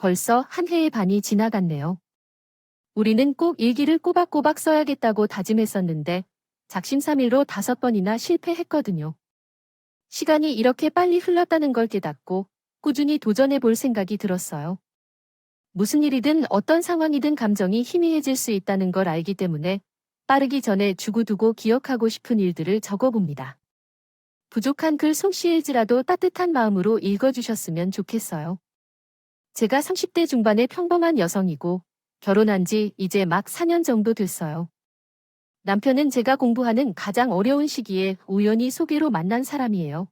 벌써 한 해의 반이 지나갔네요. 우리는 꼭 일기를 꼬박꼬박 써야겠다고 다짐했었는데 작심삼일로 5번이나 실패했거든요. 시간이 이렇게 빨리 흘렀다는 걸 깨닫고 꾸준히 도전해 볼 생각이 들었어요. 무슨 일이든 어떤 상황이든 감정이 희미해질 수 있다는 걸 알기 때문에 빠르기 전에 두고두고 기억하고 싶은 일들을 적어봅니다. 부족한 글 솜씨일지라도 따뜻한 마음으로 읽어주셨으면 좋겠어요. 제가 30대 중반의 평범한 여성이고 결혼한 지 이제 막 4년 정도 됐어요. 남편은 제가 공부하는 가장 어려운 시기에 우연히 소개로 만난 사람이에요.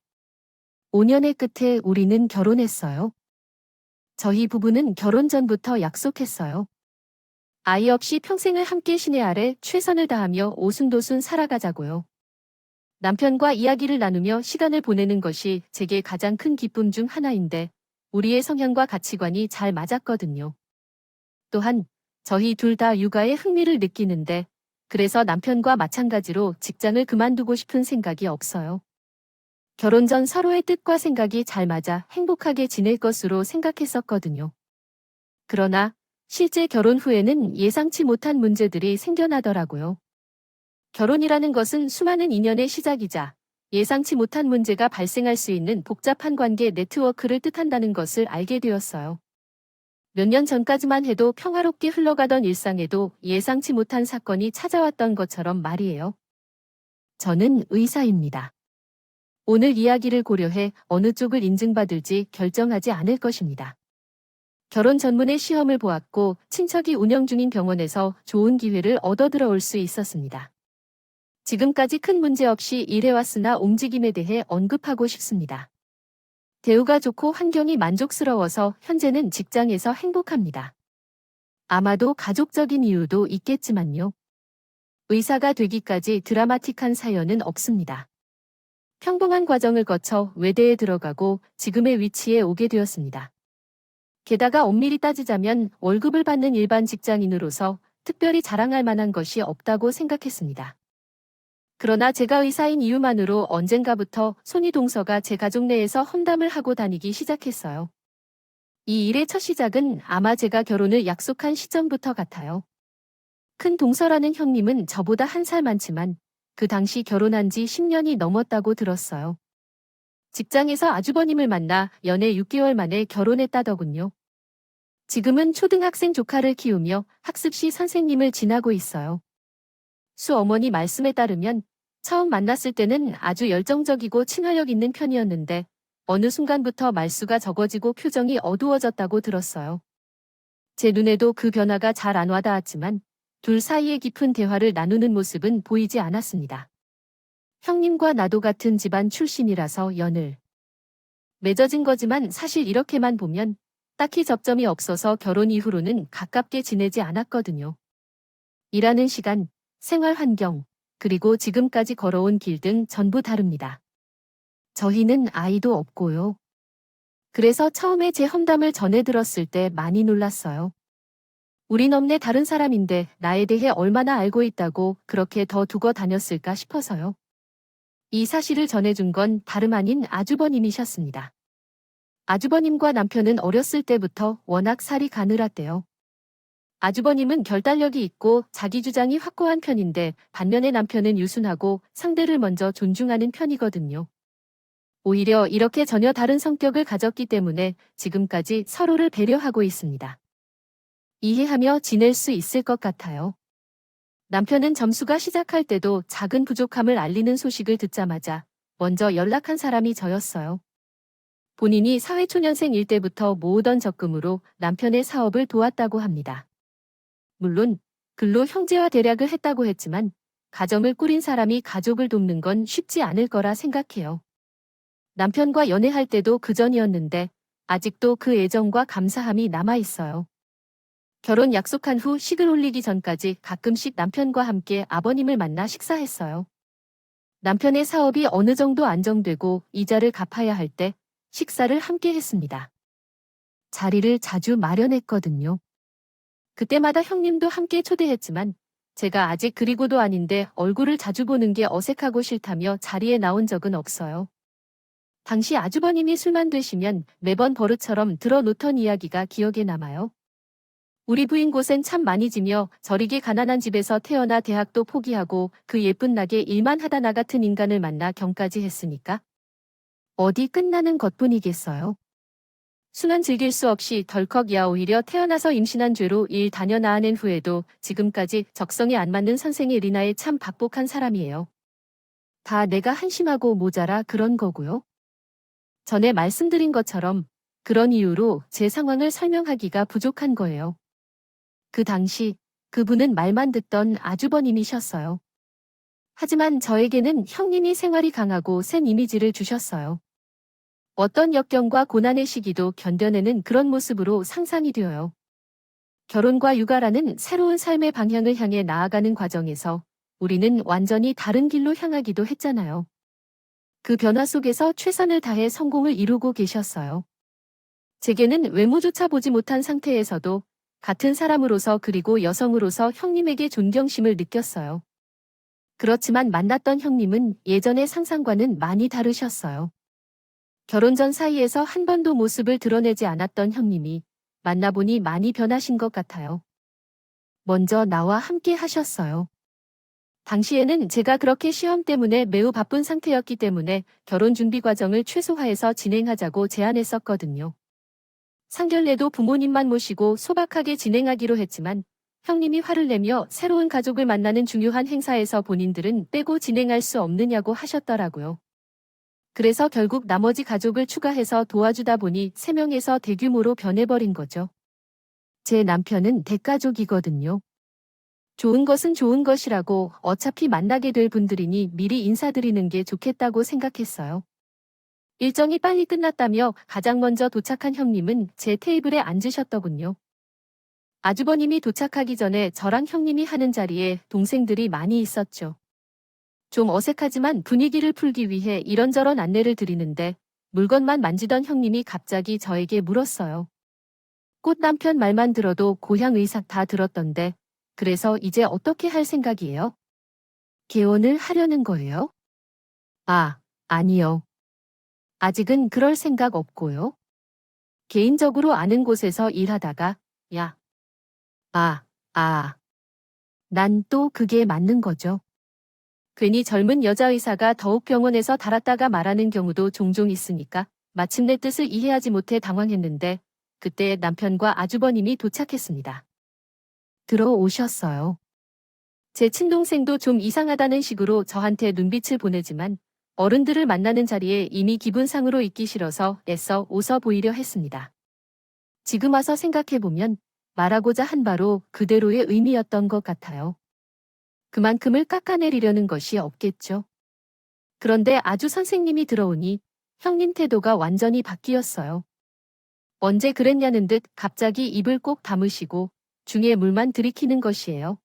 5년의 끝에 우리는 결혼했어요. 저희 부부는 결혼 전부터 약속했어요. 아이 없이 평생을 함께 시내 아래 최선을 다하며 오순도순 살아가자고요. 남편과 이야기를 나누며 시간을 보내는 것이 제게 가장 큰 기쁨 중 하나인데 우리의 성향과 가치관이 잘 맞았거든요. 또한 저희 둘 다 육아에 흥미를 느끼는데 그래서 남편과 마찬가지로 직장을 그만두고 싶은 생각이 없어요. 결혼 전 서로의 뜻과 생각이 잘 맞아 행복하게 지낼 것으로 생각했었거든요. 그러나 실제 결혼 후에는 예상치 못한 문제들이 생겨나더라고요. 결혼이라는 것은 수많은 인연의 시작이자 예상치 못한 문제가 발생할 수 있는 복잡한 관계 네트워크를 뜻한다는 것을 알게 되었어요. 몇 년 전까지만 해도 평화롭게 흘러가던 일상에도 예상치 못한 사건이 찾아왔던 것처럼 말이에요. 저는 의사입니다. 오늘 이야기를 고려해 어느 쪽을 인증받을지 결정하지 않을 것입니다. 결혼 전문의 시험을 보았고 친척이 운영 중인 병원에서 좋은 기회를 얻어 들어올 수 있었습니다. 지금까지 큰 문제 없이 일해왔으나 움직임에 대해 언급하고 싶습니다. 대우가 좋고 환경이 만족스러워서 현재는 직장에서 행복합니다. 아마도 가족적인 이유도 있겠지만요. 의사가 되기까지 드라마틱한 사연은 없습니다. 평범한 과정을 거쳐 외대에 들어가고 지금의 위치에 오게 되었습니다. 게다가 엄밀히 따지자면 월급을 받는 일반 직장인으로서 특별히 자랑할 만한 것이 없다고 생각했습니다. 그러나 제가 의사인 이유만으로 언젠가부터 손이 동서가 제 가족 내에서 험담을 하고 다니기 시작했어요. 이 일의 첫 시작은 아마 제가 결혼을 약속한 시점부터 같아요. 큰 동서라는 형님은 저보다 1살 많지만 그 당시 결혼한 지 10년이 넘었다고 들었어요. 직장에서 아주버님을 만나 연애 6개월 만에 결혼했다더군요. 지금은 초등학생 조카를 키우며 학습시 선생님을 지나고 있어요. 수어머니 말씀에 따르면 처음 만났을 때는 아주 열정적이고 친화력 있는 편이었는데 어느 순간부터 말수가 적어지고 표정이 어두워졌다고 들었어요. 제 눈에도 그 변화가 잘 안 와닿았지만 둘 사이의 깊은 대화를 나누는 모습은 보이지 않았습니다. 형님과 나도 같은 집안 출신이라서 연을 맺어진 거지만 사실 이렇게만 보면 딱히 접점이 없어서 결혼 이후로는 가깝게 지내지 않았거든요. 일하는 시간, 생활 환경, 그리고 지금까지 걸어온 길 등 전부 다릅니다. 저희는 아이도 없고요. 그래서 처음에 제 험담을 전해 들었을 때 많이 놀랐어요. 우린 없네 다른 사람인데 나에 대해 얼마나 알고 있다고 그렇게 더 두고 다녔을까 싶어서요. 이 사실을 전해준 건 다름 아닌 아주버님이셨습니다. 아주버님과 남편은 어렸을 때부터 워낙 살이 가늘었대요. 아주버님은 결단력이 있고 자기 주장이 확고한 편인데 반면에 남편은 유순하고 상대를 먼저 존중하는 편이거든요. 오히려 이렇게 전혀 다른 성격을 가졌기 때문에 지금까지 서로를 배려하고 있습니다. 이해하며 지낼 수 있을 것 같아요. 남편은 점수가 시작할 때도 작은 부족함을 알리는 소식을 듣자마자 먼저 연락한 사람이 저였어요. 본인이 사회초년생일 때부터 모으던 적금으로 남편의 사업을 도왔다고 합니다. 물론 글로 형제와 대략을 했다고 했지만 가정을 꾸린 사람이 가족을 돕는 건 쉽지 않을 거라 생각해요. 남편과 연애할 때도 그전이었는데 아직도 그 애정과 감사함이 남아있어요. 결혼 약속한 후 식을 올리기 전까지 가끔씩 남편과 함께 아버님을 만나 식사했어요. 남편의 사업이 어느 정도 안정되고 이자를 갚아야 할 때 식사를 함께 했습니다. 자리를 자주 마련했거든요. 그때마다 형님도 함께 초대했지만 제가 아직 그리고도 아닌데 얼굴을 자주 보는 게 어색하고 싫다며 자리에 나온 적은 없어요. 당시 아주버님이 술만 드시면 매번 버릇처럼 들어놓던 이야기가 기억에 남아요. 우리 부인 고생 참 많이 지며 저리게 가난한 집에서 태어나 대학도 포기하고 그 예쁜 낙에 일만 하다 나 같은 인간을 만나 경까지 했으니까. 어디 끝나는 것뿐이겠어요. 수는 즐길 수 없이 덜컥 야 오히려 태어나서 임신한 죄로 일 다녀 낳아낸 후에도 지금까지 적성에 안 맞는 선생의 리나에 참 박복한 사람이에요. 다 내가 한심하고 모자라 그런 거고요. 전에 말씀드린 것처럼 그런 이유로 제 상황을 설명하기가 부족한 거예요. 그 당시 그분은 말만 듣던 아주버님이셨어요. 하지만 저에게는 형님이 생활이 강하고 센 이미지를 주셨어요. 어떤 역경과 고난의 시기도 견뎌내는 그런 모습으로 상상이 되어요. 결혼과 육아라는 새로운 삶의 방향을 향해 나아가는 과정에서 우리는 완전히 다른 길로 향하기도 했잖아요. 그 변화 속에서 최선을 다해 성공을 이루고 계셨어요. 제게는 외모조차 보지 못한 상태에서도 같은 사람으로서 그리고 여성으로서 형님에게 존경심을 느꼈어요. 그렇지만 만났던 형님은 예전의 상상과는 많이 다르셨어요. 결혼 전 사이에서 한 번도 모습을 드러내지 않았던 형님이 만나보니 많이 변하신 것 같아요. 먼저 나와 함께 하셨어요. 당시에는 제가 그렇게 시험 때문에 매우 바쁜 상태였기 때문에 결혼 준비 과정을 최소화해서 진행하자고 제안했었거든요. 상견례도 부모님만 모시고 소박하게 진행하기로 했지만 형님이 화를 내며 새로운 가족을 만나는 중요한 행사에서 본인들은 빼고 진행할 수 없느냐고 하셨더라고요. 그래서 결국 나머지 가족을 추가해서 도와주다 보니 3명에서 대규모로 변해버린 거죠. 제 남편은 대가족이거든요. 좋은 것은 좋은 것이라고 어차피 만나게 될 분들이니 미리 인사드리는 게 좋겠다고 생각했어요. 일정이 빨리 끝났다며 가장 먼저 도착한 형님은 제 테이블에 앉으셨더군요. 아주버님이 도착하기 전에 저랑 형님이 하는 자리에 동생들이 많이 있었죠. 좀 어색하지만 분위기를 풀기 위해 이런저런 안내를 드리는데 물건만 만지던 형님이 갑자기 저에게 물었어요. 꽃 남편 말만 들어도 고향 의사 다 들었던데 그래서 이제 어떻게 할 생각이에요? 개원을 하려는 거예요? 아, 아니요. 아직은 그럴 생각 없고요. 개인적으로 아는 곳에서 일하다가 야, 아, 아. 난 또 그게 맞는 거죠. 괜히 젊은 여자 의사가 더욱 병원에서 달았다가 말하는 경우도 종종 있으니까 마침내 뜻을 이해하지 못해 당황했는데 그때 남편과 아주버님이 도착했습니다. 들어오셨어요. 제 친동생도 좀 이상하다는 식으로 저한테 눈빛을 보내지만 어른들을 만나는 자리에 이미 기분상으로 있기 싫어서 애써 웃어 보이려 했습니다. 지금 와서 생각해보면 말하고자 한 바로 그대로의 의미였던 것 같아요. 그만큼을 깎아내리려는 것이 없겠죠. 그런데 아주 선생님이 들어오니 형님 태도가 완전히 바뀌었어요. 언제 그랬냐는 듯 갑자기 입을 꼭 다무시고 중에 물만 들이키는 것이에요.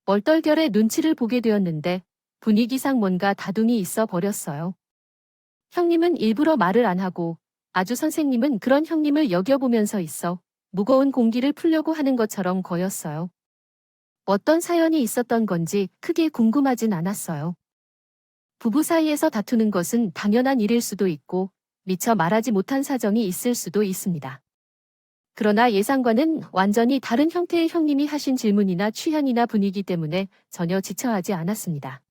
얼떨결에 눈치를 보게 되었는데 분위기상 뭔가 다둥이 있어 버렸어요. 형님은 일부러 말을 안 하고 아주 선생님은 그런 형님을 여겨보면서 있어 무거운 공기를 풀려고 하는 것처럼 거였어요. 어떤 사연이 있었던 건지 크게 궁금하진 않았어요. 부부 사이에서 다투는 것은 당연한 일일 수도 있고 미처 말하지 못한 사정이 있을 수도 있습니다. 그러나 예상과는 완전히 다른 형태의 형님이 하신 질문이나 취향이나 분위기 때문에 전혀 지쳐하지 않았습니다.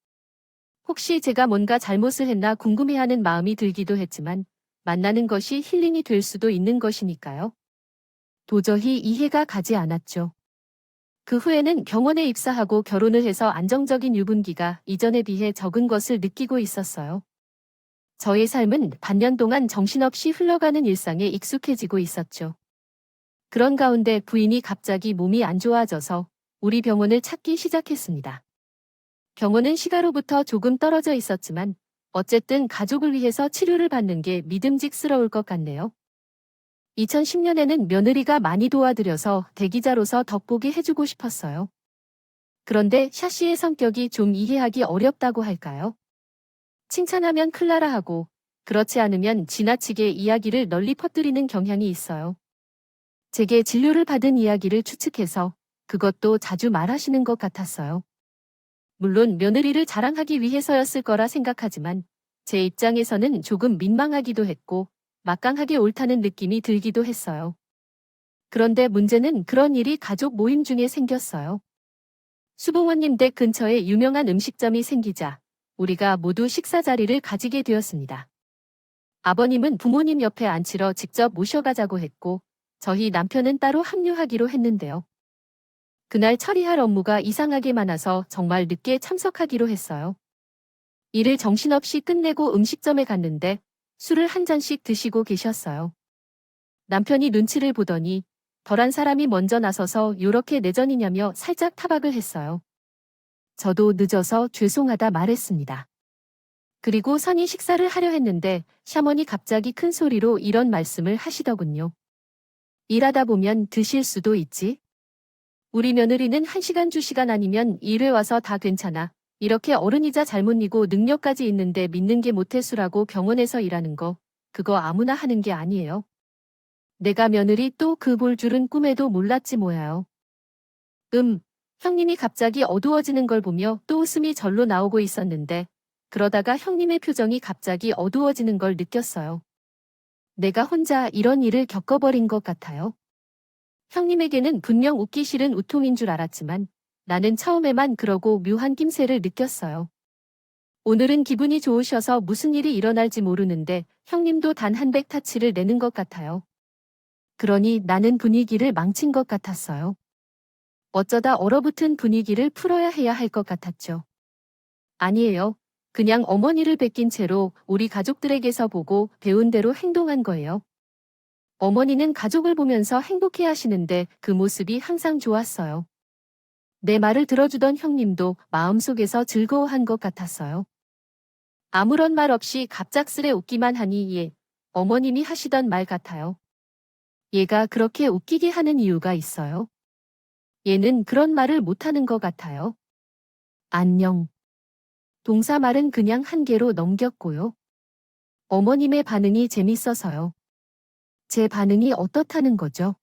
혹시 제가 뭔가 잘못을 했나 궁금해하는 마음이 들기도 했지만 만나는 것이 힐링이 될 수도 있는 것이니까요. 도저히 이해가 가지 않았죠. 그 후에는 병원에 입사하고 결혼을 해서 안정적인 유분기가 이전에 비해 적은 것을 느끼고 있었어요. 저의 삶은 반년 동안 정신없이 흘러가는 일상에 익숙해지고 있었죠. 그런 가운데 부인이 갑자기 몸이 안 좋아져서 우리 병원을 찾기 시작했습니다. 병원은 시가로부터 조금 떨어져 있었지만 어쨌든 가족을 위해서 치료를 받는 게 믿음직스러울 것 같네요. 2010년에는 며느리가 많이 도와드려서 대기자로서 덕보게 해주고 싶었어요. 그런데 샤씨의 성격이 좀 이해하기 어렵다고 할까요? 칭찬하면 클라라 하고 그렇지 않으면 지나치게 이야기를 널리 퍼뜨리는 경향이 있어요. 제게 진료를 받은 이야기를 추측해서 그것도 자주 말하시는 것 같았어요. 물론 며느리를 자랑하기 위해서였을 거라 생각하지만 제 입장에서는 조금 민망하기도 했고 막강하게 옳다는 느낌이 들기도 했어요. 그런데 문제는 그런 일이 가족 모임 중에 생겼어요. 수봉원님 댁 근처에 유명한 음식점이 생기자 우리가 모두 식사 자리를 가지게 되었습니다. 아버님은 부모님 옆에 앉히러 직접 모셔가자고 했고 저희 남편은 따로 합류하기로 했는데요. 그날 처리할 업무가 이상하게 많아서 정말 늦게 참석하기로 했어요. 일을 정신없이 끝내고 음식점에 갔는데 술을 한 잔씩 드시고 계셨어요. 남편이 눈치를 보더니 덜한 사람이 먼저 나서서 요렇게 내전이냐며 살짝 타박을 했어요. 저도 늦어서 죄송하다 말했습니다. 그리고 선의 식사를 하려 했는데 샤머니 갑자기 큰 소리로 이런 말씀을 하시더군요. 일하다 보면 드실 수도 있지. 우리 며느리는 1시간 2시간 아니면 일에 와서 다 괜찮아. 이렇게 어른이자 잘못이고 능력까지 있는데 믿는 게 모태수라고 병원에서 일하는 거. 그거 아무나 하는 게 아니에요. 내가 며느리 또 그 볼 줄은 꿈에도 몰랐지 뭐야요. 형님이 갑자기 어두워지는 걸 보며 또 웃음이 절로 나오고 있었는데 그러다가 형님의 표정이 갑자기 어두워지는 걸 느꼈어요. 내가 혼자 이런 일을 겪어버린 것 같아요. 형님에게는 분명 웃기 싫은 우통인 줄 알았지만 나는 처음에만 그러고 묘한 낌새를 느꼈어요. 오늘은 기분이 좋으셔서 무슨 일이 일어날지 모르는데 형님도 단 한 백 타치를 내는 것 같아요. 그러니 나는 분위기를 망친 것 같았어요. 어쩌다 얼어붙은 분위기를 풀어야 해야 할 것 같았죠. 아니에요. 그냥 어머니를 뺏긴 채로 우리 가족들에게서 보고 배운 대로 행동한 거예요. 어머니는 가족을 보면서 행복해 하시는데 그 모습이 항상 좋았어요. 내 말을 들어주던 형님도 마음속에서 즐거워한 것 같았어요. 아무런 말 없이 갑작스레 웃기만 하니 어머님이 하시던 말 같아요. 얘가 그렇게 웃기게 하는 이유가 있어요. 얘는 그런 말을 못하는 것 같아요. 안녕. 동사 말은 그냥 한 개로 넘겼고요. 어머님의 반응이 재밌어서요. 제 반응이 어떻다는 거죠?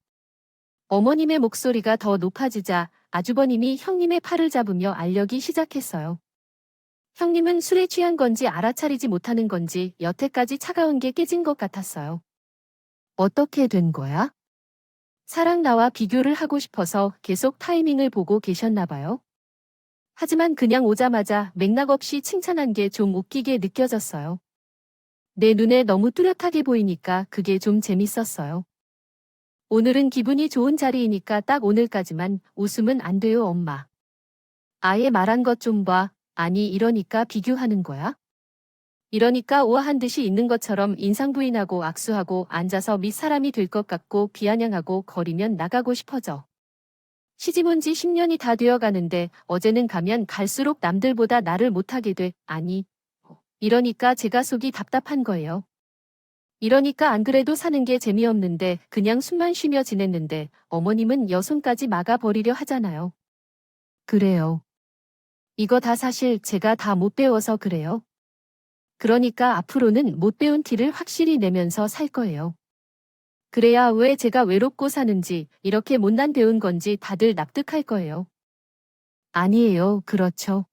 어머님의 목소리가 더 높아지자 아주버님이 형님의 팔을 잡으며 알려기 시작했어요. 형님은 술에 취한 건지 알아차리지 못하는 건지 여태까지 차가운 게 깨진 것 같았어요. 어떻게 된 거야? 사랑 나와 비교를 하고 싶어서 계속 타이밍을 보고 계셨나 봐요. 하지만 그냥 오자마자 맥락 없이 칭찬한 게 좀 웃기게 느껴졌어요. 내 눈에 너무 뚜렷하게 보이니까 그게 좀 재밌었어요. 오늘은 기분이 좋은 자리이니까 딱 오늘까지만 웃으면 안 돼요, 엄마. 아예 말한 것 좀 봐. 아니, 이러니까 비교하는 거야? 이러니까 우아한 듯이 있는 것처럼 인상 부인하고 악수하고 앉아서 밑사람이 될 것 같고 비아냥하고 거리면 나가고 싶어져. 시집 온 지 10년이 다 되어가는데 어제는 가면 갈수록 남들보다 나를 못하게 돼. 아니, 이러니까 제가 속이 답답한 거예요. 이러니까 안 그래도 사는 게 재미없는데 그냥 숨만 쉬며 지냈는데 어머님은 여손까지 막아버리려 하잖아요. 그래요. 이거 다 사실 제가 다 못 배워서 그래요. 그러니까 앞으로는 못 배운 티를 확실히 내면서 살 거예요. 그래야 왜 제가 외롭고 사는지 이렇게 못난 배운 건지 다들 납득할 거예요. 아니에요, 그렇죠.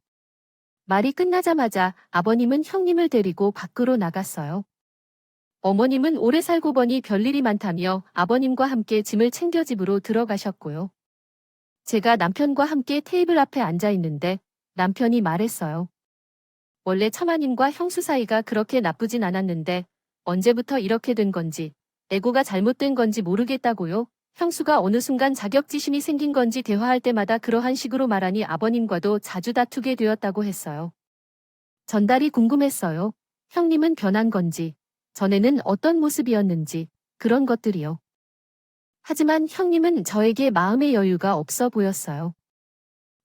말이 끝나자마자 아버님은 형님을 데리고 밖으로 나갔어요. 어머님은 오래 살고 보니 별일이 많다며 아버님과 함께 짐을 챙겨 집으로 들어가셨고요. 제가 남편과 함께 테이블 앞에 앉아 있는데 남편이 말했어요. 원래 처마님과 형수 사이가 그렇게 나쁘진 않았는데 언제부터 이렇게 된 건지 애고가 잘못된 건지 모르겠다고요. 형수가 어느 순간 자격지심이 생긴 건지 대화할 때마다 그러한 식으로 말하니 아버님과도 자주 다투게 되었다고 했어요. 전달이 궁금했어요. 형님은 변한 건지, 전에는 어떤 모습이었는지, 그런 것들이요. 하지만 형님은 저에게 마음의 여유가 없어 보였어요.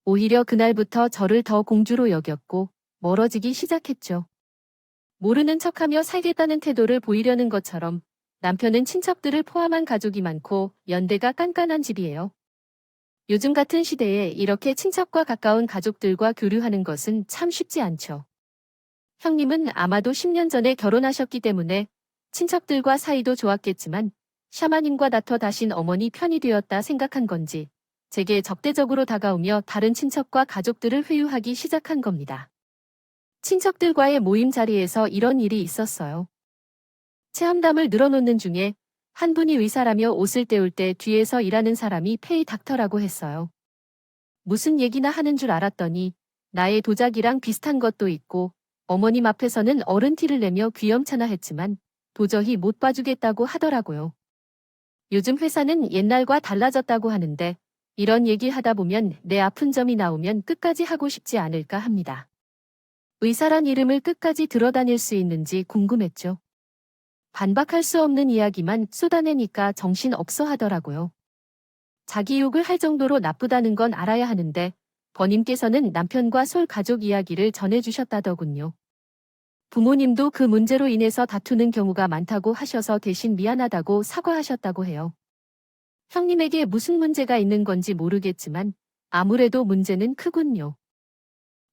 오히려 그날부터 저를 더 공주로 여겼고 멀어지기 시작했죠. 모르는 척하며 살겠다는 태도를 보이려는 것처럼 남편은 친척들을 포함한 가족이 많고 연대가 깐깐한 집이에요. 요즘 같은 시대에 이렇게 친척과 가까운 가족들과 교류하는 것은 참 쉽지 않죠. 형님은 아마도 10년 전에 결혼하셨기 때문에 친척들과 사이도 좋았겠지만 샤마님과 다퉈 다신 어머니 편이 되었다 생각한 건지 제게 적대적으로 다가오며 다른 친척과 가족들을 회유하기 시작한 겁니다. 친척들과의 모임 자리에서 이런 일이 있었어요. 체험담을 늘어놓는 중에 한 분이 의사라며 옷을 떼울 때 뒤에서 일하는 사람이 페이 닥터라고 했어요. 무슨 얘기나 하는 줄 알았더니 나의 도자기랑 비슷한 것도 있고 어머님 앞에서는 어른 티를 내며 귀염차나 했지만 도저히 못 봐주겠다고 하더라고요. 요즘 회사는 옛날과 달라졌다고 하는데 이런 얘기 하다 보면 내 아픈 점이 나오면 끝까지 하고 싶지 않을까 합니다. 의사란 이름을 끝까지 들어다닐 수 있는지 궁금했죠. 반박할 수 없는 이야기만 쏟아내니까 정신 없어 하더라고요. 자기 욕을 할 정도로 나쁘다는 건 알아야 하는데 버님께서는 남편과 솔 가족 이야기를 전해주셨다더군요. 부모님도 그 문제로 인해서 다투는 경우가 많다고 하셔서 대신 미안하다고 사과하셨다고 해요. 형님에게 무슨 문제가 있는 건지 모르겠지만 아무래도 문제는 크군요.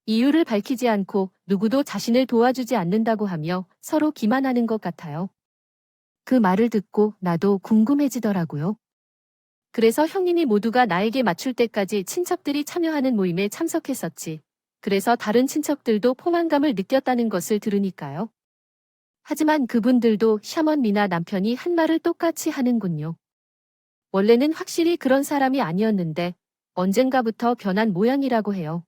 이유를 밝히지 않고 누구도 자신을 도와주지 않는다고 하며 서로 기만하는 것 같아요. 그 말을 듣고 나도 궁금해지더라고요. 그래서 형님이 모두가 나에게 맞출 때까지 친척들이 참여하는 모임에 참석했었지. 그래서 다른 친척들도 포만감을 느꼈다는 것을 들으니까요. 하지만 그분들도 샤먼 미나 남편이 한 말을 똑같이 하는군요. 원래는 확실히 그런 사람이 아니었는데 언젠가부터 변한 모양이라고 해요.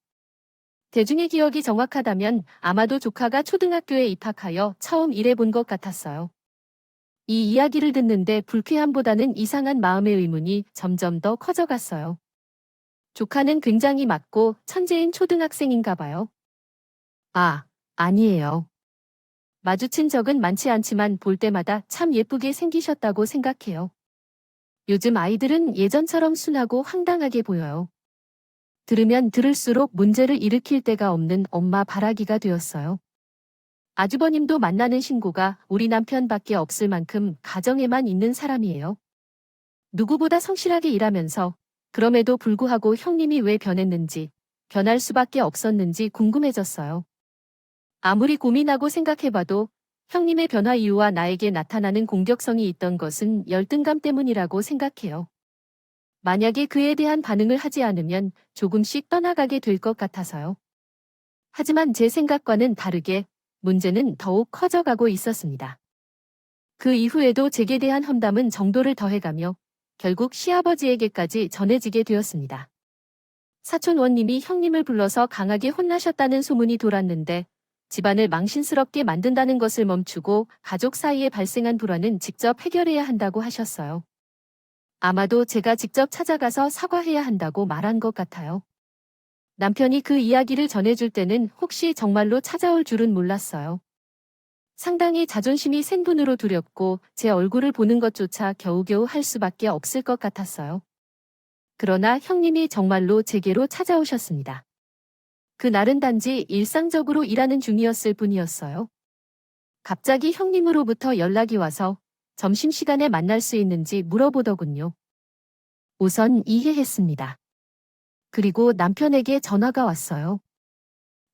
대중의 기억이 정확하다면 아마도 조카가 초등학교에 입학하여 처음 일해본 것 같았어요. 이 이야기를 듣는데 불쾌함보다는 이상한 마음의 의문이 점점 더 커져갔어요. 조카는 굉장히 맞고 천재인 초등학생인가 봐요. 아, 아니에요. 마주친 적은 많지 않지만 볼 때마다 참 예쁘게 생기셨다고 생각해요. 요즘 아이들은 예전처럼 순하고 황당하게 보여요. 들으면 들을수록 문제를 일으킬 데가 없는 엄마 바라기가 되었어요. 아주버님도 만나는 신고가 우리 남편밖에 없을 만큼 가정에만 있는 사람이에요. 누구보다 성실하게 일하면서 그럼에도 불구하고 형님이 왜 변했는지, 변할 수밖에 없었는지 궁금해졌어요. 아무리 고민하고 생각해봐도 형님의 변화 이유와 나에게 나타나는 공격성이 있던 것은 열등감 때문이라고 생각해요. 만약에 그에 대한 반응을 하지 않으면 조금씩 떠나가게 될 것 같아서요. 하지만 제 생각과는 다르게 문제는 더욱 커져가고 있었습니다. 그 이후에도 제게 대한 험담은 정도를 더해가며 결국 시아버지에게까지 전해지게 되었습니다. 사촌 원님이 형님을 불러서 강하게 혼나셨다는 소문이 돌았는데 집안을 망신스럽게 만든다는 것을 멈추고 가족 사이에 발생한 불화는 직접 해결해야 한다고 하셨어요. 아마도 제가 직접 찾아가서 사과해야 한다고 말한 것 같아요. 남편이 그 이야기를 전해줄 때는 혹시 정말로 찾아올 줄은 몰랐어요. 상당히 자존심이 센 분으로 두렵고 제 얼굴을 보는 것조차 겨우겨우 할 수밖에 없을 것 같았어요. 그러나 형님이 정말로 제게로 찾아오셨습니다. 그날은 단지 일상적으로 일하는 중이었을 뿐이었어요. 갑자기 형님으로부터 연락이 와서 점심시간에 만날 수 있는지 물어보더군요. 우선 이해했습니다. 그리고 남편에게 전화가 왔어요.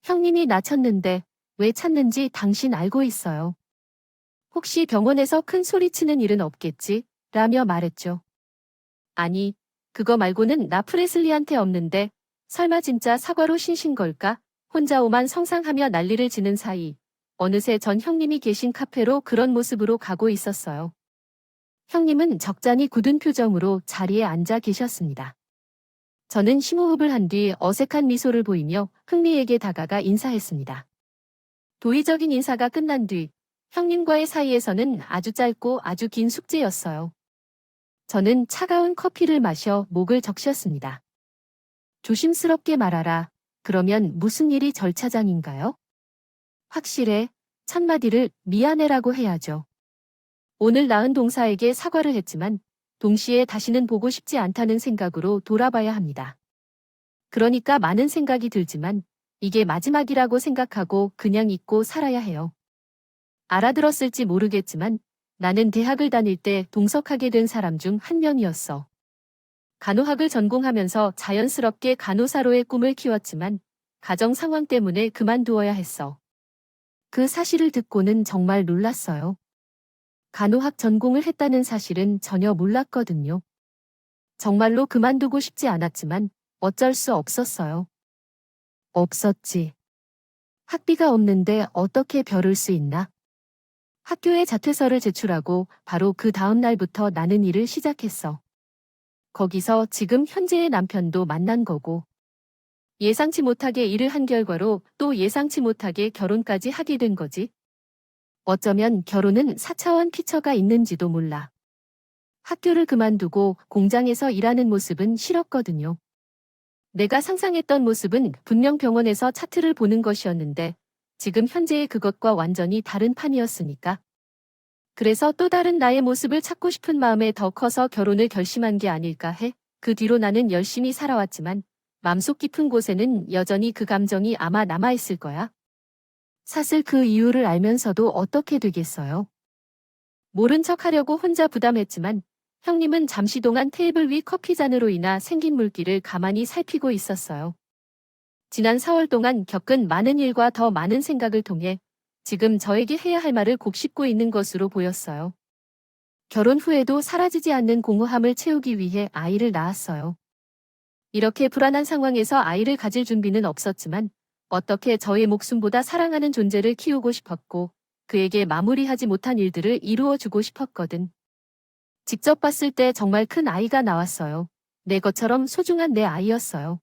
형님이 나 쳤는데 왜 찼는지 당신 알고 있어요. 혹시 병원에서 큰 소리치는 일은 없겠지? 라며 말했죠. 아니, 그거 말고는 나 프레슬리한테 없는데 설마 진짜 사과로 신신 걸까? 혼자 오만 성상하며 난리를 지는 사이 어느새 전 형님이 계신 카페로 그런 모습으로 가고 있었어요. 형님은 적잖이 굳은 표정으로 자리에 앉아 계셨습니다. 저는 심호흡을 한 뒤 어색한 미소를 보이며 흥미에게 다가가 인사했습니다. 도의적인 인사가 끝난 뒤 형님과의 사이에서는 아주 짧고 아주 긴 숙제였어요. 저는 차가운 커피를 마셔 목을 적셨습니다. 조심스럽게 말하라. 그러면 무슨 일이 절차장인가요? 확실해. 첫마디를 미안해라고 해야죠. 오늘 낳은 동사에게 사과를 했지만 동시에 다시는 보고 싶지 않다는 생각으로 돌아봐야 합니다. 그러니까 많은 생각이 들지만 이게 마지막이라고 생각하고 그냥 잊고 살아야 해요. 알아들었을지 모르겠지만 나는 대학을 다닐 때 동석하게 된 사람 중 한 명이었어. 간호학을 전공하면서 자연스럽게 간호사로의 꿈을 키웠지만 가정 상황 때문에 그만두어야 했어. 그 사실을 듣고는 정말 놀랐어요. 간호학 전공을 했다는 사실은 전혀 몰랐거든요. 정말로 그만두고 싶지 않았지만 어쩔 수 없었어요. 없었지. 학비가 없는데 어떻게 벼를 수 있나? 학교에 자퇴서를 제출하고 바로 그 다음 날부터 나는 일을 시작했어. 거기서 지금 현재의 남편도 만난 거고, 예상치 못하게 일을 한 결과로 또 예상치 못하게 결혼까지 하게 된 거지. 어쩌면 결혼은 4차원 피처가 있는지도 몰라. 학교를 그만두고 공장에서 일하는 모습은 싫었거든요. 내가 상상했던 모습은 분명 병원에서 차트를 보는 것이었는데 지금 현재의 그것과 완전히 다른 판이었으니까. 그래서 또 다른 나의 모습을 찾고 싶은 마음에 더 커서 결혼을 결심한 게 아닐까 해. 그 뒤로 나는 열심히 살아왔지만 맘속 깊은 곳에는 여전히 그 감정이 아마 남아있을 거야. 사실 그 이유를 알면서도 어떻게 되겠어요? 모른 척 하려고 혼자 부담했지만 형님은 잠시 동안 테이블 위 커피잔으로 인하 생긴 물기를 가만히 살피고 있었어요. 지난 4월 동안 겪은 많은 일과 더 많은 생각을 통해 지금 저에게 해야 할 말을 곱씹고 있는 것으로 보였어요. 결혼 후에도 사라지지 않는 공허함을 채우기 위해 아이를 낳았어요. 이렇게 불안한 상황에서 아이를 가질 준비는 없었지만 어떻게 저의 목숨보다 사랑하는 존재를 키우고 싶었고 그에게 마무리하지 못한 일들을 이루어주고 싶었거든. 직접 봤을 때 정말 큰 아이가 나왔어요. 내 것처럼 소중한 내 아이였어요.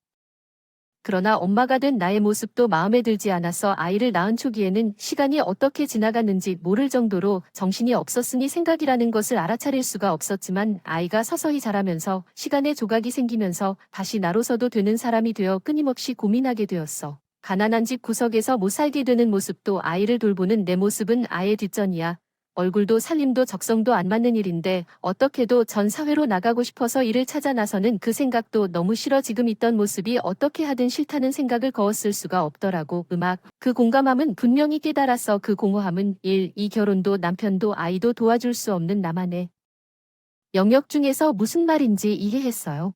그러나 엄마가 된 나의 모습도 마음에 들지 않아서 아이를 낳은 초기에는 시간이 어떻게 지나갔는지 모를 정도로 정신이 없었으니 생각이라는 것을 알아차릴 수가 없었지만 아이가 서서히 자라면서 시간의 조각이 생기면서 다시 나로서도 되는 사람이 되어 끊임없이 고민하게 되었어. 가난한 집 구석에서 못 살게 되는 모습도 아이를 돌보는 내 모습은 아예 뒷전이야. 얼굴도 살림도 적성도 안 맞는 일인데 어떻게도 전 사회로 나가고 싶어서 일을 찾아 나서는 그 생각도 너무 싫어 지금 있던 모습이 어떻게 하든 싫다는 생각을 거었을 수가 없더라고. 그 공감함은 분명히 깨달았어. 그 공허함은 이 결혼도 남편도 아이도 도와줄 수 없는 나만의 영역 중에서 무슨 말인지 이해했어요.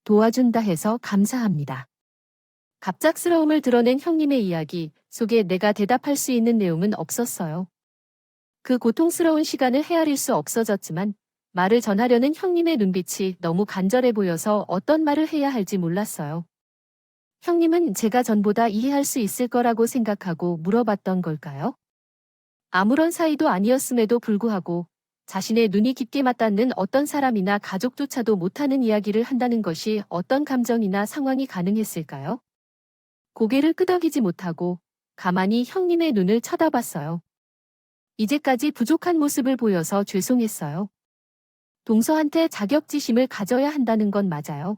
도와준다 해서 감사합니다. 갑작스러움을 드러낸 형님의 이야기 속에 내가 대답할 수 있는 내용은 없었어요. 그 고통스러운 시간을 헤아릴 수 없어졌지만 말을 전하려는 형님의 눈빛이 너무 간절해 보여서 어떤 말을 해야 할지 몰랐어요. 형님은 제가 전보다 이해할 수 있을 거라고 생각하고 물어봤던 걸까요? 아무런 사이도 아니었음에도 불구하고 자신의 눈이 깊게 맞닿는 어떤 사람이나 가족조차도 못하는 이야기를 한다는 것이 어떤 감정이나 상황이 가능했을까요? 고개를 끄덕이지 못하고 가만히 형님의 눈을 쳐다봤어요. 이제까지 부족한 모습을 보여서 죄송했어요. 동서한테 자격지심을 가져야 한다는 건 맞아요.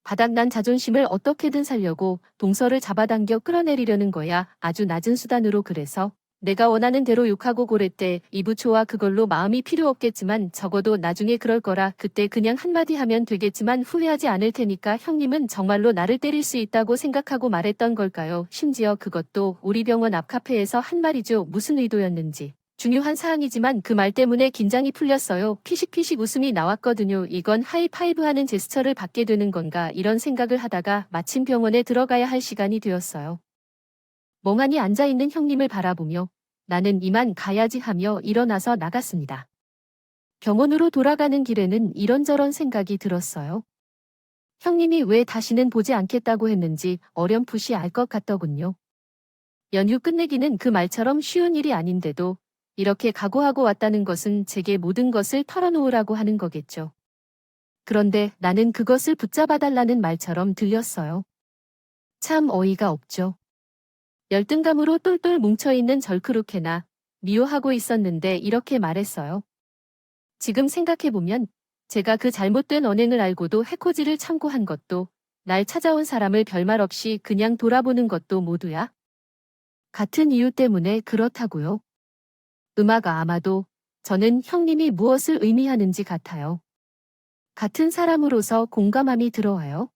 바닥난 자존심을 어떻게든 살려고 동서를 잡아당겨 끌어내리려는 거야. 아주 낮은 수단으로. 그래서 내가 원하는 대로 욕하고 고랬대. 이부초와 그걸로 마음이 필요 없겠지만 적어도 나중에 그럴 거라. 그때 그냥 한마디 하면 되겠지만 후회하지 않을 테니까 형님은 정말로 나를 때릴 수 있다고 생각하고 말했던 걸까요? 심지어 그것도 우리 병원 앞 카페에서 한 말이죠. 무슨 의도였는지. 중요한 사항이지만 그 말 때문에 긴장이 풀렸어요. 피식피식 웃음이 나왔거든요. 이건 하이파이브 하는 제스처를 받게 되는 건가 이런 생각을 하다가 마침 병원에 들어가야 할 시간이 되었어요. 멍하니 앉아있는 형님을 바라보며 나는 이만 가야지 하며 일어나서 나갔습니다. 병원으로 돌아가는 길에는 이런저런 생각이 들었어요. 형님이 왜 다시는 보지 않겠다고 했는지 어렴풋이 알 것 같더군요. 연휴 끝내기는 그 말처럼 쉬운 일이 아닌데도 이렇게 각오하고 왔다는 것은 제게 모든 것을 털어놓으라고 하는 거겠죠. 그런데 나는 그것을 붙잡아달라는 말처럼 들렸어요. 참 어이가 없죠. 열등감으로 똘똘 뭉쳐있는 절크루케나 미워하고 있었는데 이렇게 말했어요. 지금 생각해보면 제가 그 잘못된 언행을 알고도 해코지를 참고한 것도 날 찾아온 사람을 별말 없이 그냥 돌아보는 것도 모두야. 같은 이유 때문에 그렇다고요. 아마도 저는 형님이 무엇을 의미하는지 같아요. 같은 사람으로서 공감함이 들어와요.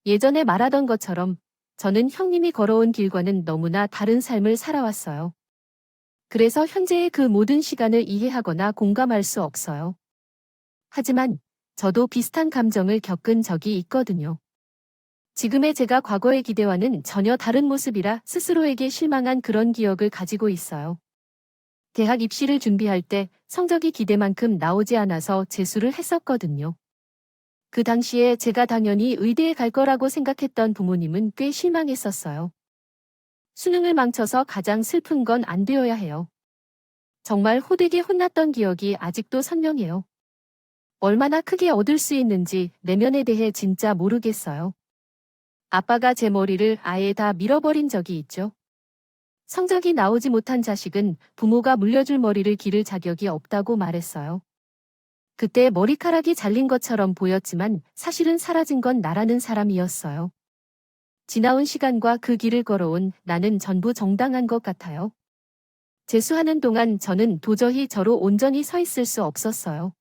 예전에 말하던 것처럼 저는 형님이 걸어온 길과는 너무나 다른 삶을 살아왔어요. 그래서 현재의 그 모든 시간을 이해하거나 공감할 수 없어요. 하지만 저도 비슷한 감정을 겪은 적이 있거든요. 지금의 제가 과거의 기대와는 전혀 다른 모습이라 스스로에게 실망한 그런 기억을 가지고 있어요. 대학 입시를 준비할 때 성적이 기대만큼 나오지 않아서 재수를 했었거든요. 그 당시에 제가 당연히 의대에 갈 거라고 생각했던 부모님은 꽤 실망했었어요. 수능을 망쳐서 가장 슬픈 건 안 되어야 해요. 정말 호되게 혼났던 기억이 아직도 선명해요. 얼마나 크게 얻을 수 있는지 내면에 대해 진짜 모르겠어요. 아빠가 제 머리를 아예 다 밀어버린 적이 있죠. 성적이 나오지 못한 자식은 부모가 물려줄 머리를 기를 자격이 없다고 말했어요. 그때 머리카락이 잘린 것처럼 보였지만 사실은 사라진 건 나라는 사람이었어요. 지나온 시간과 그 길을 걸어온 나는 전부 정당한 것 같아요. 재수하는 동안 저는 도저히 저로 온전히 서 있을 수 없었어요.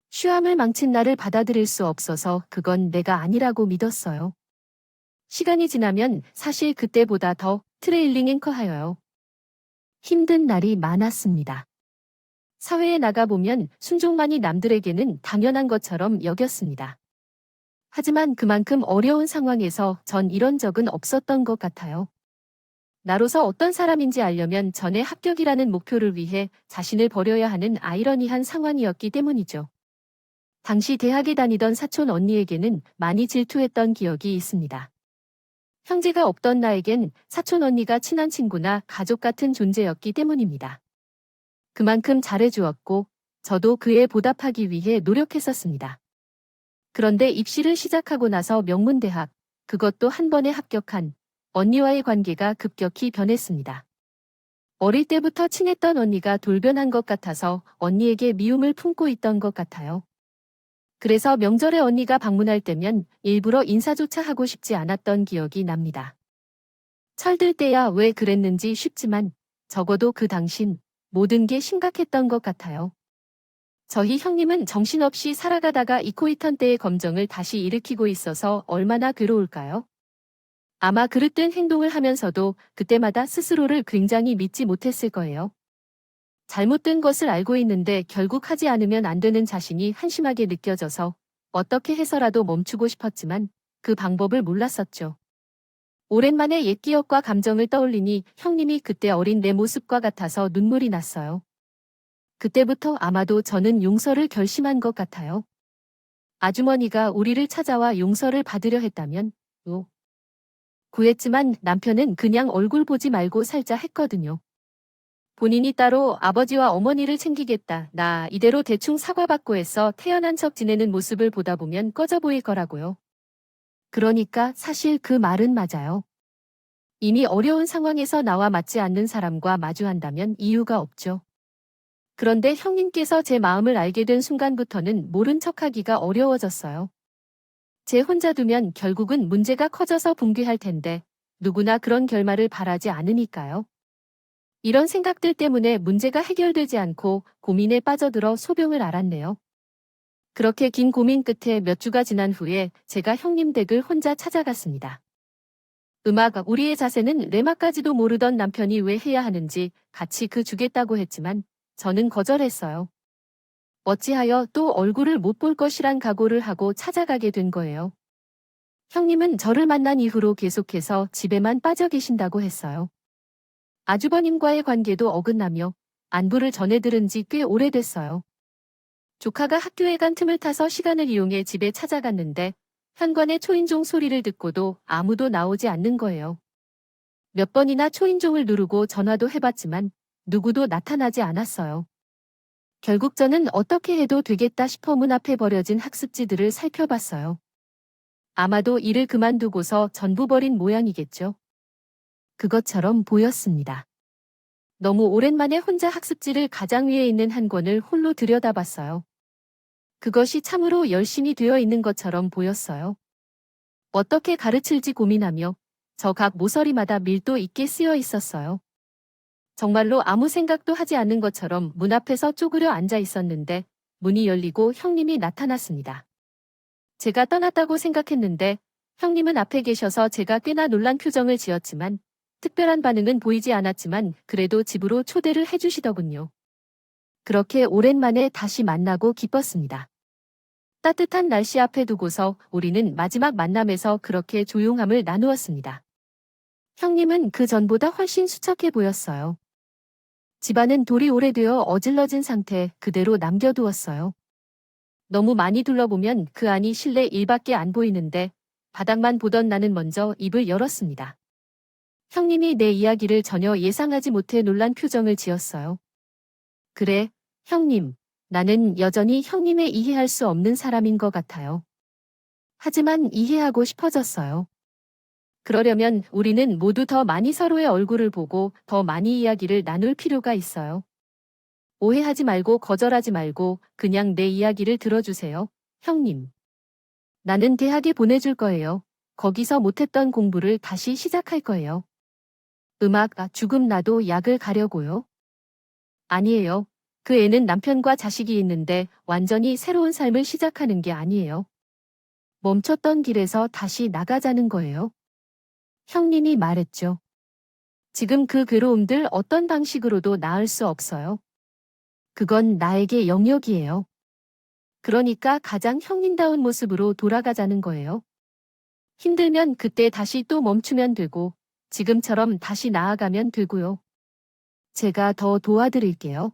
쉬함을 망친 나를 받아들일 수 없어서 그건 내가 아니라고 믿었어요. 시간이 지나면 사실 그때보다 더 트레일링 앵커하여요. 힘든 날이 많았습니다. 사회에 나가보면 순종만이 남들에게는 당연한 것처럼 여겼습니다. 하지만 그만큼 어려운 상황에서 전 이런 적은 없었던 것 같아요. 나로서 어떤 사람인지 알려면 전에 합격이라는 목표를 위해 자신을 버려야 하는 아이러니한 상황이었기 때문이죠. 당시 대학에 다니던 사촌 언니에게는 많이 질투했던 기억이 있습니다. 형제가 없던 나에겐 사촌 언니가 친한 친구나 가족 같은 존재였기 때문입니다. 그만큼 잘해주었고 저도 그에 보답하기 위해 노력했었습니다. 그런데 입시를 시작하고 나서 명문대학, 그것도 한 번에 합격한 언니와의 관계가 급격히 변했습니다. 어릴 때부터 친했던 언니가 돌변한 것 같아서 언니에게 미움을 품고 있던 것 같아요. 그래서 명절에 언니가 방문할 때면 일부러 인사조차 하고 싶지 않았던 기억이 납니다. 철들 때야 왜 그랬는지 싶지만 적어도 그 당신 모든 게 심각했던 것 같아요. 저희 형님은 정신없이 살아가다가 이코이턴 때의 검정을 다시 일으키고 있어서 얼마나 괴로울까요? 아마 그릇된 행동을 하면서도 그때마다 스스로를 굉장히 믿지 못했을 거예요. 잘못된 것을 알고 있는데 결국 하지 않으면 안 되는 자신이 한심하게 느껴져서 어떻게 해서라도 멈추고 싶었지만 그 방법을 몰랐었죠. 오랜만에 옛 기억과 감정을 떠올리니 형님이 그때 어린 내 모습과 같아서 눈물이 났어요. 그때부터 아마도 저는 용서를 결심한 것 같아요. 아주머니가 우리를 찾아와 용서를 받으려 했다면 구했지만 남편은 그냥 얼굴 보지 말고 살자 했거든요. 본인이 따로 아버지와 어머니를 챙기겠다. 나 이대로 대충 사과받고 해서 태어난 척 지내는 모습을 보다 보면 꺼져 보일 거라고요. 그러니까 사실 그 말은 맞아요. 이미 어려운 상황에서 나와 맞지 않는 사람과 마주한다면 이유가 없죠. 그런데 형님께서 제 마음을 알게 된 순간부터는 모른 척하기가 어려워졌어요. 제 혼자 두면 결국은 문제가 커져서 붕괴할 텐데 누구나 그런 결말을 바라지 않으니까요. 이런 생각들 때문에 문제가 해결되지 않고 고민에 빠져들어 소병을 앓았네요. 그렇게 긴 고민 끝에 몇 주가 지난 후에 제가 형님 댁을 혼자 찾아갔습니다. 우리의 자세는 레마까지도 모르던 남편이 왜 해야 하는지 같이 주겠다고 했지만 저는 거절했어요. 어찌하여 또 얼굴을 못 볼 것이란 각오를 하고 찾아가게 된 거예요. 형님은 저를 만난 이후로 계속해서 집에만 빠져 계신다고 했어요. 아주버님과의 관계도 어긋나며 안부를 전해 들은 지 꽤 오래됐어요. 조카가 학교에 간 틈을 타서 시간을 이용해 집에 찾아갔는데 현관의 초인종 소리를 듣고도 아무도 나오지 않는 거예요. 몇 번이나 초인종을 누르고 전화도 해봤지만 누구도 나타나지 않았어요. 결국 저는 어떻게 해도 되겠다 싶어 문 앞에 버려진 학습지들을 살펴봤어요. 아마도 일을 그만두고서 전부 버린 모양이겠죠. 그것처럼 보였습니다. 너무 오랜만에 혼자 학습지를 가장 위에 있는 한 권을 홀로 들여다봤어요. 그것이 참으로 열심히 되어 있는 것처럼 보였어요. 어떻게 가르칠지 고민하며 저 각 모서리마다 밀도 있게 쓰여 있었어요. 정말로 아무 생각도 하지 않는 것처럼 문 앞에서 쪼그려 앉아 있었는데 문이 열리고 형님이 나타났습니다. 제가 떠났다고 생각했는데 형님은 앞에 계셔서 제가 꽤나 놀란 표정을 지었지만 특별한 반응은 보이지 않았지만 그래도 집으로 초대를 해주시더군요. 그렇게 오랜만에 다시 만나고 기뻤습니다. 따뜻한 날씨 앞에 두고서 우리는 마지막 만남에서 그렇게 조용함을 나누었습니다. 형님은 그 전보다 훨씬 수척해 보였어요. 집안은 돌이 오래되어 어질러진 상태 그대로 남겨두었어요. 너무 많이 둘러보면 그 안이 실내 일밖에 안 보이는데 바닥만 보던 나는 먼저 입을 열었습니다. 형님이 내 이야기를 전혀 예상하지 못해 놀란 표정을 지었어요. 그래, 형님. 나는 여전히 형님의 이해할 수 없는 사람인 것 같아요. 하지만 이해하고 싶어졌어요. 그러려면 우리는 모두 더 많이 서로의 얼굴을 보고 더 많이 이야기를 나눌 필요가 있어요. 오해하지 말고 거절하지 말고 그냥 내 이야기를 들어주세요, 형님. 나는 대학에 보내줄 거예요. 거기서 못했던 공부를 다시 시작할 거예요. 음악, 죽음 나도 약을 가려고요. 아니에요. 그 애는 남편과 자식이 있는데 완전히 새로운 삶을 시작하는 게 아니에요. 멈췄던 길에서 다시 나가자는 거예요. 형님이 말했죠. 지금 그 괴로움들 어떤 방식으로도 나을 수 없어요. 그건 나에게 영역이에요. 그러니까 가장 형님다운 모습으로 돌아가자는 거예요. 힘들면 그때 다시 또 멈추면 되고, 지금처럼 다시 나아가면 되고요. 제가 더 도와드릴게요.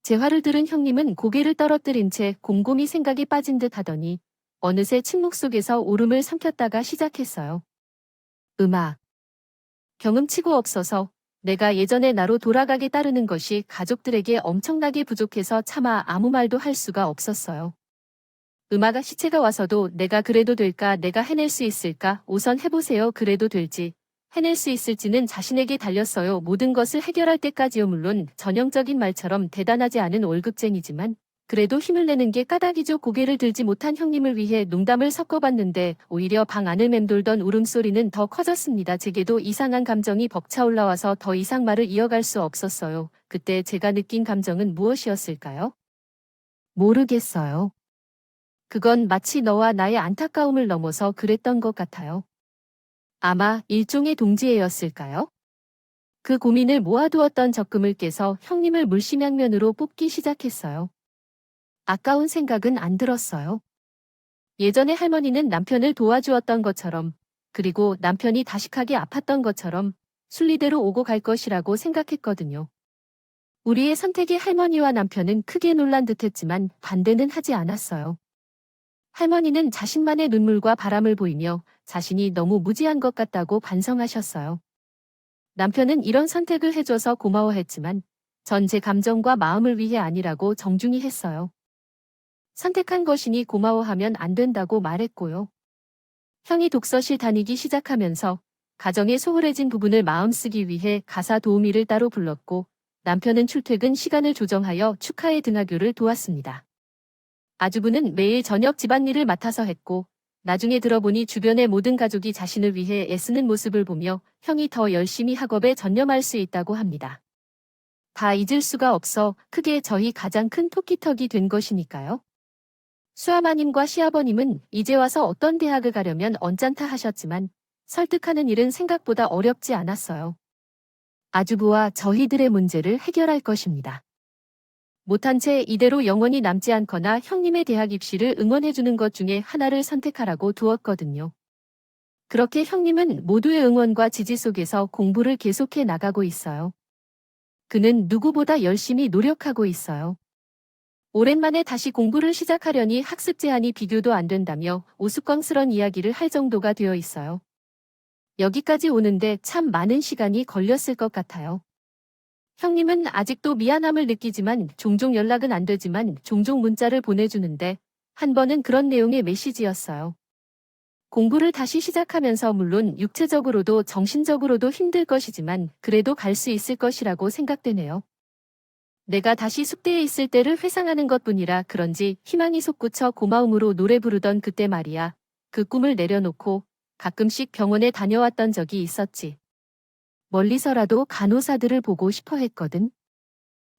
제 화를 들은 형님은 고개를 떨어뜨린 채 곰곰이 생각에 빠진 듯 하더니, 어느새 침묵 속에서 울음을 삼켰다가 시작했어요. 음악. 경음치고 없어서 내가 예전의 나로 돌아가게 따르는 것이 가족들에게 엄청나게 부족해서 차마 아무 말도 할 수가 없었어요. 음악아 시체가 와서도 내가 그래도 될까 내가 해낼 수 있을까 우선 해보세요 그래도 될지 해낼 수 있을지는 자신에게 달렸어요 모든 것을 해결할 때까지요 물론 전형적인 말처럼 대단하지 않은 월급쟁이지만 그래도 힘을 내는 게 까닭이죠 고개를 들지 못한 형님을 위해 농담을 섞어봤는데 오히려 방 안을 맴돌던 울음소리는 더 커졌습니다. 제게도 이상한 감정이 벅차올라와서 더 이상 말을 이어갈 수 없었어요. 그때 제가 느낀 감정은 무엇이었을까요? 모르겠어요. 그건 마치 너와 나의 안타까움을 넘어서 그랬던 것 같아요. 아마 일종의 동지애였을까요? 그 고민을 모아두었던 적금을 깨서 형님을 물심양면으로 뽑기 시작했어요. 아까운 생각은 안 들었어요. 예전에 할머니는 남편을 도와주었던 것처럼, 그리고 남편이 다식하게 아팠던 것처럼 순리대로 오고 갈 것이라고 생각했거든요. 우리의 선택에 할머니와 남편은 크게 놀란 듯했지만 반대는 하지 않았어요. 할머니는 자신만의 눈물과 바람을 보이며 자신이 너무 무지한 것 같다고 반성하셨어요. 남편은 이런 선택을 해줘서 고마워했지만 전 제 감정과 마음을 위해 아니라고 정중히 했어요. 선택한 것이니 고마워하면 안 된다고 말했고요. 형이 독서실 다니기 시작하면서 가정에 소홀해진 부분을 마음쓰기 위해 가사 도우미를 따로 불렀고 남편은 출퇴근 시간을 조정하여 축하의 등하교를 도왔습니다. 아주부는 매일 저녁 집안일을 맡아서 했고 나중에 들어보니 주변의 모든 가족이 자신을 위해 애쓰는 모습을 보며 형이 더 열심히 학업에 전념할 수 있다고 합니다. 다 잊을 수가 없어 크게 저희 가장 큰 토끼턱이 된 것이니까요. 수아마님과 시아버님은 이제 와서 어떤 대학을 가려면 언짢다 하셨지만 설득하는 일은 생각보다 어렵지 않았어요. 아주부와 저희들의 문제를 해결할 것입니다. 못한 채 이대로 영원히 남지 않거나 형님의 대학 입시를 응원해주는 것 중에 하나를 선택하라고 두었거든요. 그렇게 형님은 모두의 응원과 지지 속에서 공부를 계속해 나가고 있어요. 그는 누구보다 열심히 노력하고 있어요. 오랜만에 다시 공부를 시작하려니 학습 제한이 비교도 안 된다며 우스꽝스런 이야기를 할 정도가 되어 있어요. 여기까지 오는데 참 많은 시간이 걸렸을 것 같아요. 형님은 아직도 미안함을 느끼지만 종종 연락은 안 되지만 종종 문자를 보내주는데 한 번은 그런 내용의 메시지였어요. 공부를 다시 시작하면서 물론 육체적으로도 정신적으로도 힘들 것이지만 그래도 갈 수 있을 것이라고 생각되네요. 내가 다시 숙대에 있을 때를 회상하는 것뿐이라 그런지 희망이 솟구쳐 고마움으로 노래 부르던 그때 말이야. 그 꿈을 내려놓고 가끔씩 병원에 다녀왔던 적이 있었지. 멀리서라도 간호사들을 보고 싶어 했거든.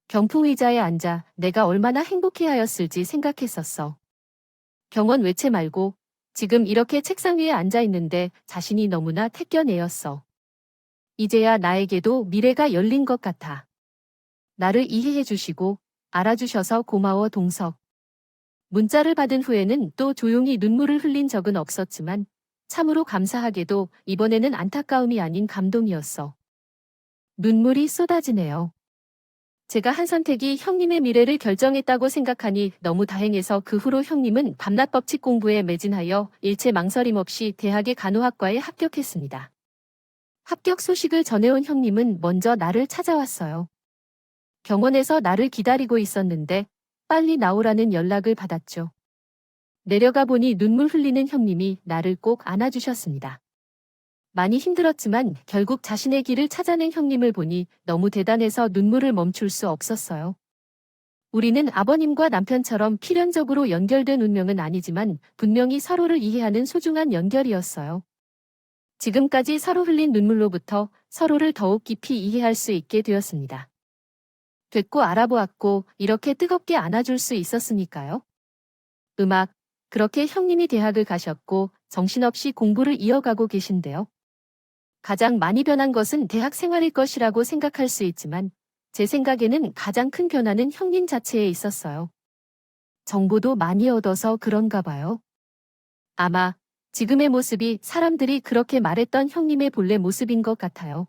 병풍 의자에 앉아 내가 얼마나 행복해하였을지 생각했었어. 병원 외채 말고 지금 이렇게 책상 위에 앉아 있는데 자신이 너무나 택견애였어. 이제야 나에게도 미래가 열린 것 같아. 나를 이해해 주시고 알아주셔서 고마워 동석. 문자를 받은 후에는 또 조용히 눈물을 흘린 적은 없었지만 참으로 감사하게도 이번에는 안타까움이 아닌 감동이었어. 눈물이 쏟아지네요. 제가 한 선택이 형님의 미래를 결정했다고 생각하니 너무 다행해서 그 후로 형님은 밤낮 법칙 공부에 매진하여 일체 망설임 없이 대학의 간호학과에 합격했습니다. 합격 소식을 전해온 형님은 먼저 나를 찾아왔어요. 병원에서 나를 기다리고 있었는데 빨리 나오라는 연락을 받았죠. 내려가 보니 눈물 흘리는 형님이 나를 꼭 안아주셨습니다. 많이 힘들었지만 결국 자신의 길을 찾아낸 형님을 보니 너무 대단해서 눈물을 멈출 수 없었어요. 우리는 아버님과 남편처럼 필연적으로 연결된 운명은 아니지만 분명히 서로를 이해하는 소중한 연결이었어요. 지금까지 서로 흘린 눈물로부터 서로를 더욱 깊이 이해할 수 있게 되었습니다. 됐고 알아보았고 이렇게 뜨겁게 안아줄 수 있었으니까요. 음악, 그렇게 형님이 대학을 가셨고 정신없이 공부를 이어가고 계신데요. 가장 많이 변한 것은 대학 생활일 것이라고 생각할 수 있지만 제 생각에는 가장 큰 변화는 형님 자체에 있었어요. 정보도 많이 얻어서 그런가 봐요. 아마 지금의 모습이 사람들이 그렇게 말했던 형님의 본래 모습인 것 같아요.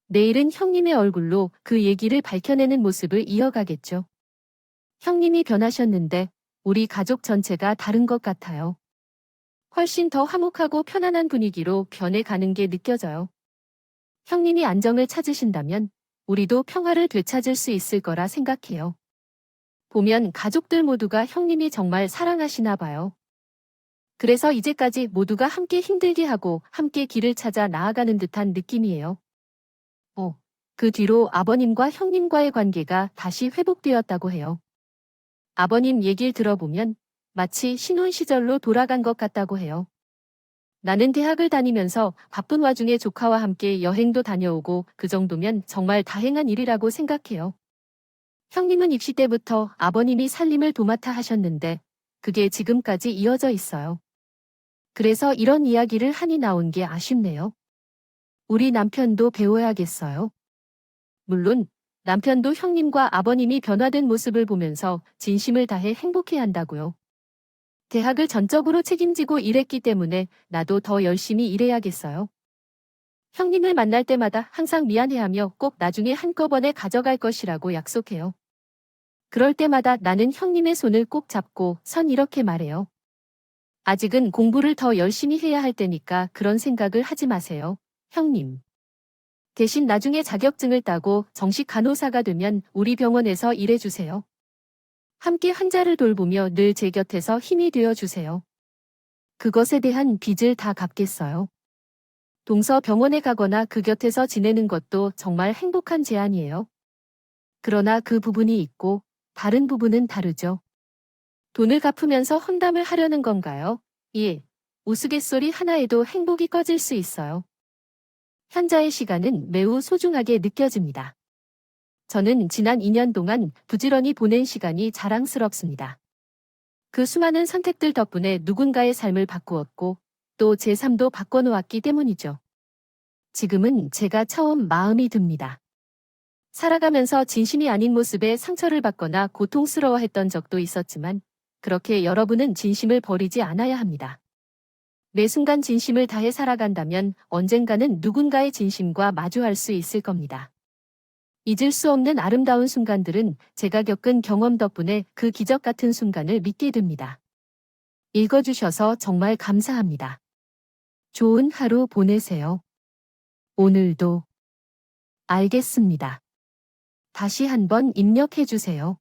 내일은 형님의 얼굴로 그 얘기를 밝혀내는 모습을 이어가겠죠. 형님이 변하셨는데 우리 가족 전체가 다른 것 같아요. 훨씬 더 화목하고 편안한 분위기로 변해가는 게 느껴져요. 형님이 안정을 찾으신다면 우리도 평화를 되찾을 수 있을 거라 생각해요. 보면 가족들 모두가 형님이 정말 사랑하시나 봐요. 그래서 이제까지 모두가 함께 힘들게 하고 함께 길을 찾아 나아가는 듯한 느낌이에요. 그 뒤로 아버님과 형님과의 관계가 다시 회복되었다고 해요. 아버님 얘기를 들어보면 마치 신혼 시절로 돌아간 것 같다고 해요. 나는 대학을 다니면서 바쁜 와중에 조카와 함께 여행도 다녀오고 그 정도면 정말 다행한 일이라고 생각해요. 형님은 입시 때부터 아버님이 살림을 도맡아 하셨는데 그게 지금까지 이어져 있어요. 그래서 이런 이야기를 하니 나온 게 아쉽네요. 우리 남편도 배워야겠어요. 물론 남편도 형님과 아버님이 변화된 모습을 보면서 진심을 다해 행복해야 한다고요. 대학을 전적으로 책임지고 일했기 때문에 나도 더 열심히 일해야겠어요. 형님을 만날 때마다 항상 미안해하며 꼭 나중에 한꺼번에 가져갈 것이라고 약속해요. 그럴 때마다 나는 형님의 손을 꼭 잡고 선 이렇게 말해요. 아직은 공부를 더 열심히 해야 할 때니까 그런 생각을 하지 마세요, 형님. 대신 나중에 자격증을 따고 정식 간호사가 되면 우리 병원에서 일해주세요. 함께 환자를 돌보며 늘 제 곁에서 힘이 되어주세요. 그것에 대한 빚을 다 갚겠어요. 동서 병원에 가거나 그 곁에서 지내는 것도 정말 행복한 제안이에요. 그러나 그 부분이 있고 다른 부분은 다르죠. 돈을 갚으면서 헌담을 하려는 건가요? 예. 우스갯소리 하나에도 행복이 꺼질 수 있어요. 현자의 시간은 매우 소중하게 느껴집니다. 저는 지난 2년 동안 부지런히 보낸 시간이 자랑스럽습니다. 그 수많은 선택들 덕분에 누군가의 삶을 바꾸었고 또 제 삶도 바꿔놓았기 때문이죠. 지금은 제가 처음 마음이 듭니다. 살아가면서 진심이 아닌 모습에 상처를 받거나 고통스러워했던 적도 있었지만 그렇게 여러분은 진심을 버리지 않아야 합니다. 매 순간 진심을 다해 살아간다면 언젠가는 누군가의 진심과 마주할 수 있을 겁니다. 잊을 수 없는 아름다운 순간들은 제가 겪은 경험 덕분에 그 기적 같은 순간을 믿게 됩니다. 읽어주셔서 정말 감사합니다. 좋은 하루 보내세요. 오늘도 알겠습니다. 다시 한번 입력해주세요.